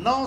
9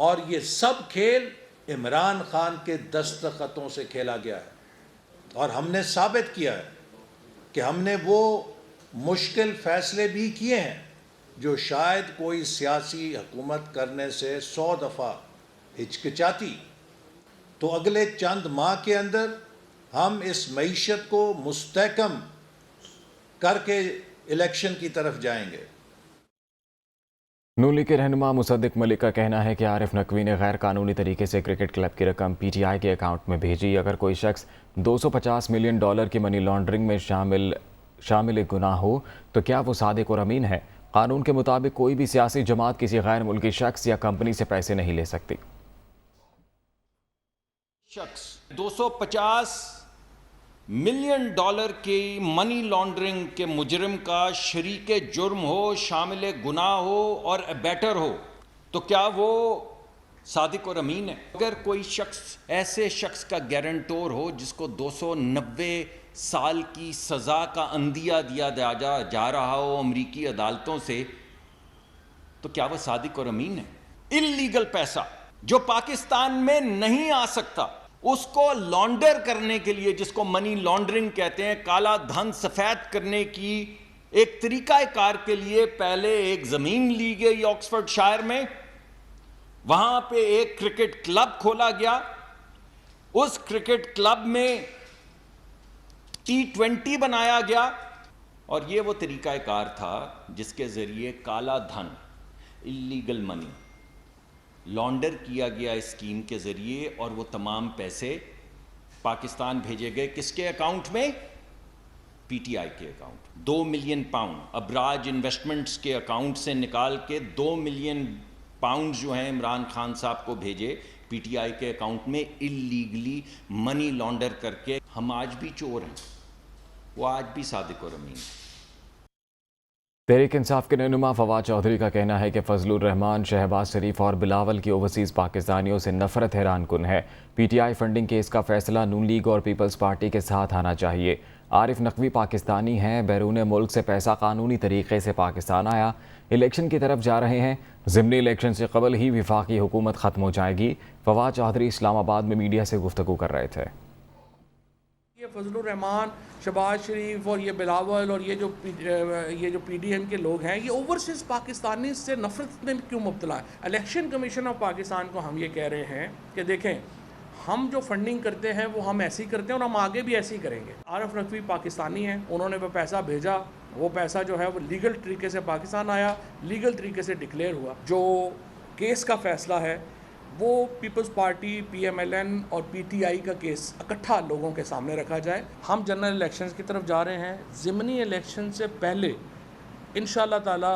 اور یہ سب کھیل عمران خان کے دستخطوں سے کھیلا گیا ہے، اور ہم نے ثابت کیا ہے کہ ہم نے وہ مشکل فیصلے بھی کیے ہیں جو شاید کوئی سیاسی حکومت کرنے سے 100 دفعہ ہچکچاتی۔ تو اگلے چند ماہ کے اندر ہم اس معیشت کو مستحکم کر کے الیکشن کی طرف جائیں گے۔ نون لیگ کے رہنما مصدق ملک کا کہنا ہے کہ عارف نقوی نے غیر قانونی طریقے سے کرکٹ کلب کی رقم پی ٹی آئی کے اکاؤنٹ میں بھیجی۔ اگر کوئی شخص $250 ملین کی منی لانڈرنگ میں شامل گناہ ہو تو کیا وہ صادق اور امین ہے؟ قانون کے مطابق کوئی بھی سیاسی جماعت کسی غیر ملکی شخص یا کمپنی سے پیسے نہیں لے سکتی۔ شخص $250 ملین کی منی لانڈرنگ کے مجرم کا شریک جرم ہو، شامل گناہ ہو اور ابیٹر ہو تو کیا وہ صادق اور امین ہے؟ اگر کوئی شخص ایسے شخص کا گارنٹور ہو جس کو 290 سال کی سزا کا عندیہ دیا جا رہا ہو امریکی عدالتوں سے، تو کیا وہ صادق اور امین ہے؟ اللیگل پیسہ جو پاکستان میں نہیں آ سکتا، اس کو لانڈر کرنے کے لیے، جس کو منی لانڈرنگ کہتے ہیں، کالا دھن سفید کرنے کی ایک طریقہ کار کے لیے پہلے ایک زمین لی گئی آکسفورڈ شائر میں، وہاں پہ ایک کرکٹ کلب کھولا گیا، اس کرکٹ کلب میں T20 بنایا گیا، اور یہ وہ طریقہ کار تھا جس کے ذریعے کالا دھن، اللیگل منی لانڈر کیا گیا اس اسکیم کے ذریعے، اور وہ تمام پیسے پاکستان بھیجے گئے کس کے اکاؤنٹ میں؟ پی ٹی آئی کے account. 2 million pound Abraaj investments کے اکاؤنٹ سے نکال کے 2 ملین پاؤنڈ جو ہیں عمران خان صاحب کو بھیجے پی ٹی آئی کے اکاؤنٹ میں اللیگلی منی لانڈر کر کے۔ ہم آج بھی چور ہیں، وہ آج بھی صادق اور امین ہیں۔ تحریک انصاف کے رہنما فواد چودھری کا کہنا ہے کہ فضل الرحمان، شہباز شریف اور بلاول کی اوورسیز پاکستانیوں سے نفرت حیران کن ہے۔ P T I funding case کا فیصلہ نون لیگ اور پیپلز پارٹی کے ساتھ آنا چاہیے۔ عارف نقوی پاکستانی ہیں، بیرون ملک سے پیسہ قانونی طریقے سے پاکستان آیا، الیکشن کی طرف جا رہے ہیں، ضمنی الیکشن سے قبل ہی وفاقی حکومت ختم ہو جائے گی۔ فواد چودھری اسلام آباد میں میڈیا سے گفتگو کر رہے تھے۔ یہ فضل الرحمان، شہباز شریف اور یہ بلاول اور یہ جو پی ڈی ایم کے لوگ ہیں، یہ اوورسیز پاکستانی سے نفرت میں کیوں مبتلا ہے؟ الیکشن کمیشن آف پاکستان کو ہم یہ کہہ رہے ہیں کہ دیکھیں، ہم جو فنڈنگ کرتے ہیں وہ ہم ایسی کرتے ہیں اور ہم آگے بھی ایسی کریں گے۔ عارف نقوی پاکستانی ہیں، انہوں نے وہ پیسہ بھیجا، وہ پیسہ جو ہے وہ لیگل طریقے سے پاکستان آیا، لیگل طریقے سے ڈکلیئر ہوا۔ جو کیس کا فیصلہ ہے وہ Peoples Party, P M L N اور پی ٹی آئی کا کیس اکٹھا لوگوں کے سامنے رکھا جائے۔ ہم جنرل الیکشنز کی طرف جا رہے ہیں، ضمنی الیکشن سے پہلے انشاءاللہ تعالی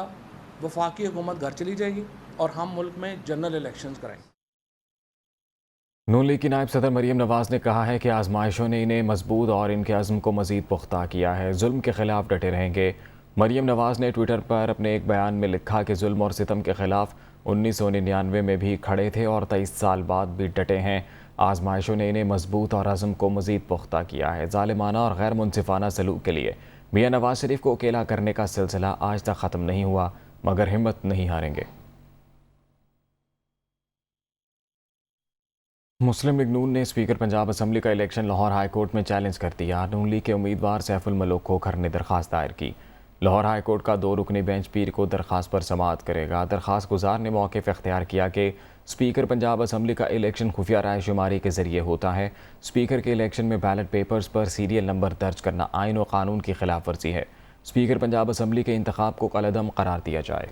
وفاقی حکومت گھر چلی جائے گی اور ہم ملک میں جنرل الیکشنز کرائیں گے۔ نون لیگ کی نائب صدر مریم نواز نے کہا ہے کہ آزمائشوں نے انہیں مضبوط اور ان کے عزم کو مزید پختہ کیا ہے، ظلم کے خلاف ڈٹے رہیں گے۔ مریم نواز نے ٹویٹر پر اپنے ایک بیان میں لکھا کہ ظلم اور ستم کے خلاف 1999 میں بھی کھڑے تھے اور 23 سال بعد بھی ڈٹے ہیں۔ آزمائشوں نے انہیں مضبوط اور عزم کو مزید پختہ کیا ہے۔ ظالمانہ اور غیر منصفانہ سلوک کے لیے میاں نواز شریف کو اکیلا کرنے کا سلسلہ آج تک ختم نہیں ہوا، مگر ہمت نہیں ہاریں گے۔ مسلم لیگ نون نے اسپیکر پنجاب اسمبلی کا الیکشن لاہور ہائی کورٹ میں چیلنج کر دیا۔ نون لیگ کے امیدوار سیف الملوک کھوکھر نے درخواست دائر کی۔ لاہور ہائی کورٹ کا 2 رکنی بینچ پیر کو درخواست پر سماعت کرے گا۔ درخواست گزار نے موقف اختیار کیا کہ اسپیکر پنجاب اسمبلی کا الیکشن خفیہ رائے شماری کے ذریعے ہوتا ہے۔ اسپیکر کے الیکشن میں بیلٹ پیپرز پر سیریل نمبر درج کرنا آئین و قانون کی خلاف ورزی ہے۔ اسپیکر پنجاب اسمبلی کے انتخاب کو کالعدم قرار دیا جائے۔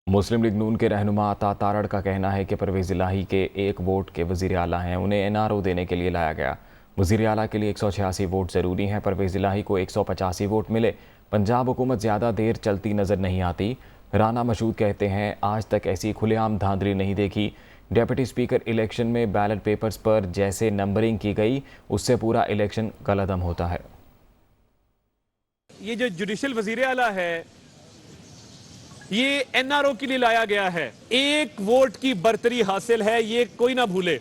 مسلم لیگ نون کے رہنما عطا تارڑ کا کہنا ہے کہ پرویز الہی کے 1 ووٹ کے وزیر اعلیٰ ہیں، انہیں NRO دینے کے لیے لایا گیا۔ وزیر اعلیٰ کے لیے 186 ووٹ ضروری ہیں۔ پرویز الہی کو 185 ووٹ ملے۔ پنجاب حکومت زیادہ دیر چلتی نظر نہیں آتی۔ رانا مشہود کہتے ہیں آج تک ایسی کھلے عام دھاندلی نہیں دیکھی۔ ڈیپٹی اسپیکر الیکشن میں بیلٹ پیپرز پر جیسے نمبرنگ کی گئی اس سے پورا الیکشن کالعدم ہوتا ہے۔ یہ جو جوڈیشل وزیر اعلیٰ ہے یہ NRO کے لیے لایا گیا ہے۔ 1 ووٹ کی برتری حاصل ہے، یہ کوئی نہ بھولے۔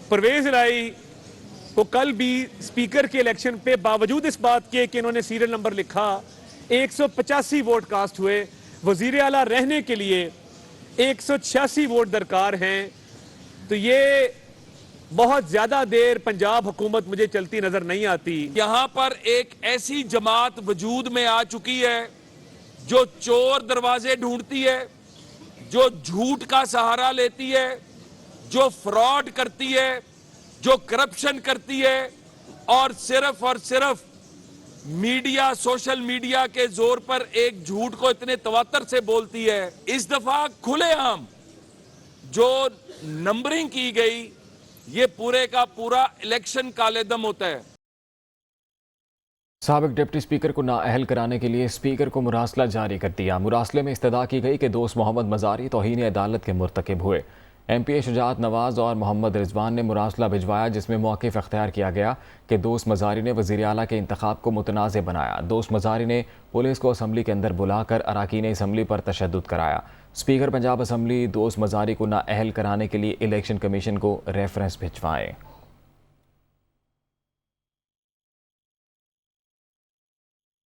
پرویز الہی کو کل بھی اسپیکر کے الیکشن پہ باوجود اس بات کے کہ انہوں نے سیریل نمبر لکھا، 185 ووٹ کاسٹ ہوئے. وزیر اعلیٰ رہنے کے لیے 186 ووٹ درکار ہیں. تو یہ بہت زیادہ دیر پنجاب حکومت مجھے چلتی نظر نہیں آتی. یہاں پر ایک ایسی جماعت وجود میں آ چکی ہے جو چور دروازے ڈھونڈتی ہے, جو جھوٹ کا سہارا لیتی ہے, جو فراڈ کرتی ہے, جو کرپشن کرتی ہے, اور صرف میڈیا, سوشل میڈیا کے زور پر ایک جھوٹ کو اتنے تواتر سے بولتی ہے. اس دفعہ کھلے عام جو نمبرنگ کی گئی, یہ پورے کا پورا الیکشن کالے دم ہوتا ہے. سابق ڈپٹی اسپیکر کو نااہل کرانے کے لیے اسپیکر کو مراسلہ جاری کر دیا. مراسلے میں استدعا کی گئی کہ دوست محمد مزاری توہین عدالت کے مرتکب ہوئے. ایم پی اے شجاعت نواز اور محمد رضوان نے مراسلہ بھجوایا جس میں موقف اختیار کیا گیا کہ دوست مزاری نے وزیر اعلیٰ کے انتخاب کو متنازع بنایا. دوست مزاری نے پولیس کو اسمبلی کے اندر بلا کر اراکین اسمبلی پر تشدد کرایا. اسپیکر پنجاب اسمبلی دوست مزاری کو نااہل کرانے کے لیے الیکشن کمیشن کو ریفرنس بھجوائے.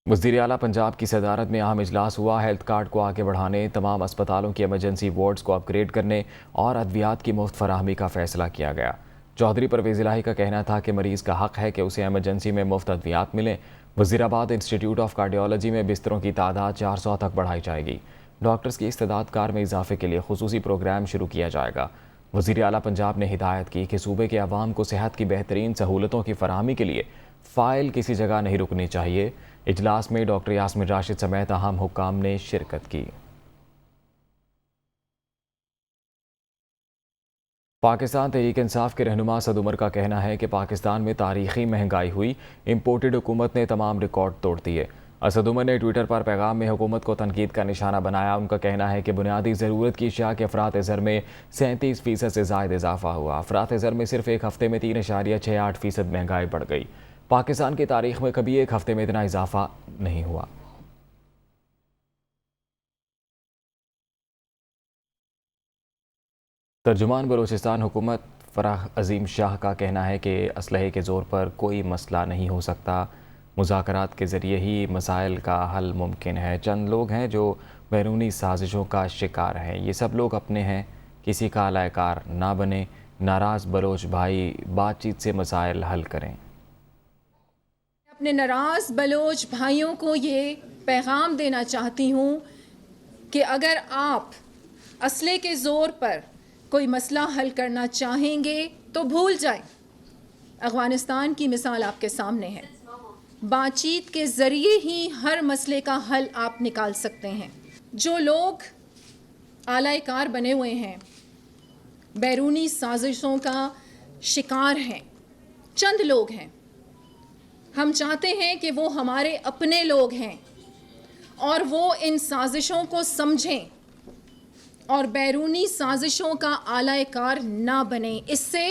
وزیر اعلیٰ پنجاب کی صدارت میں اہم اجلاس ہوا. ہیلتھ کارڈ کو آگے بڑھانے, تمام اسپتالوں کی ایمرجنسی وارڈز کو اپ گریڈ کرنے اور ادویات کی مفت فراہمی کا فیصلہ کیا گیا. چودھری پرویز الہی کا کہنا تھا کہ مریض کا حق ہے کہ اسے ایمرجنسی میں مفت ادویات ملیں. وزیر آباد انسٹیٹیوٹ آف کارڈیالوجی میں بستروں کی تعداد 400 تک بڑھائی جائے گی. ڈاکٹرز کی استعداد کار میں اضافے کے لیے خصوصی پروگرام شروع کیا جائے گا. وزیر اعلیٰ پنجاب نے ہدایت کی کہ صوبے کے عوام کو صحت کی بہترین سہولتوں کی فراہمی کے لیے فائل کسی جگہ نہیں رکنی چاہیے. اجلاس میں ڈاکٹر یاسمین راشد سمیت اہم حکام نے شرکت کی. پاکستان تحریک انصاف کے رہنما اسد عمر کا کہنا ہے کہ پاکستان میں تاریخی مہنگائی ہوئی, امپورٹڈ حکومت نے تمام ریکارڈ توڑ دیے. اسد عمر نے ٹویٹر پر پیغام میں حکومت کو تنقید کا نشانہ بنایا. ان کا کہنا ہے کہ بنیادی ضرورت کی اشیاء کے افراط زر میں 37% سے زائد اضافہ ہوا. افراط زر میں صرف ایک ہفتے میں 3.68% مہنگائی بڑھ گئی. پاکستان کی تاریخ میں کبھی ایک ہفتے میں اتنا اضافہ نہیں ہوا. ترجمان بلوچستان حکومت فرح عظیم شاہ کا کہنا ہے کہ اسلحے کے زور پر کوئی مسئلہ نہیں ہو سکتا. مذاکرات کے ذریعے ہی مسائل کا حل ممکن ہے. چند لوگ ہیں جو بیرونی سازشوں کا شکار ہیں. یہ سب لوگ اپنے ہیں, کسی کا الائے کار نہ بنے. ناراض بلوچ بھائی بات چیت سے مسائل حل کریں. اپنے ناراض بلوچ بھائیوں کو یہ پیغام دینا چاہتی ہوں کہ اگر آپ اسلحے کے زور پر کوئی مسئلہ حل کرنا چاہیں گے تو بھول جائیں. افغانستان کی مثال آپ کے سامنے ہے. بات چیت کے ذریعے ہی ہر مسئلے کا حل آپ نکال سکتے ہیں. جو لوگ آلائے کار بنے ہوئے ہیں, بیرونی سازشوں کا شکار ہیں, چند لوگ ہیں. ہم چاہتے ہیں کہ وہ ہمارے اپنے لوگ ہیں اور وہ ان سازشوں کو سمجھیں اور بیرونی سازشوں کا آلائے کار نہ بنیں. اس سے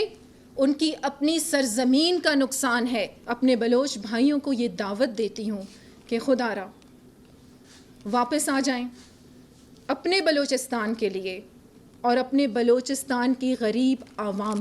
ان کی اپنی سرزمین کا نقصان ہے. اپنے بلوچ بھائیوں کو یہ دعوت دیتی ہوں کہ خدا را واپس آ جائیں اپنے بلوچستان کے لیے اور اپنے بلوچستان کی غریب عوام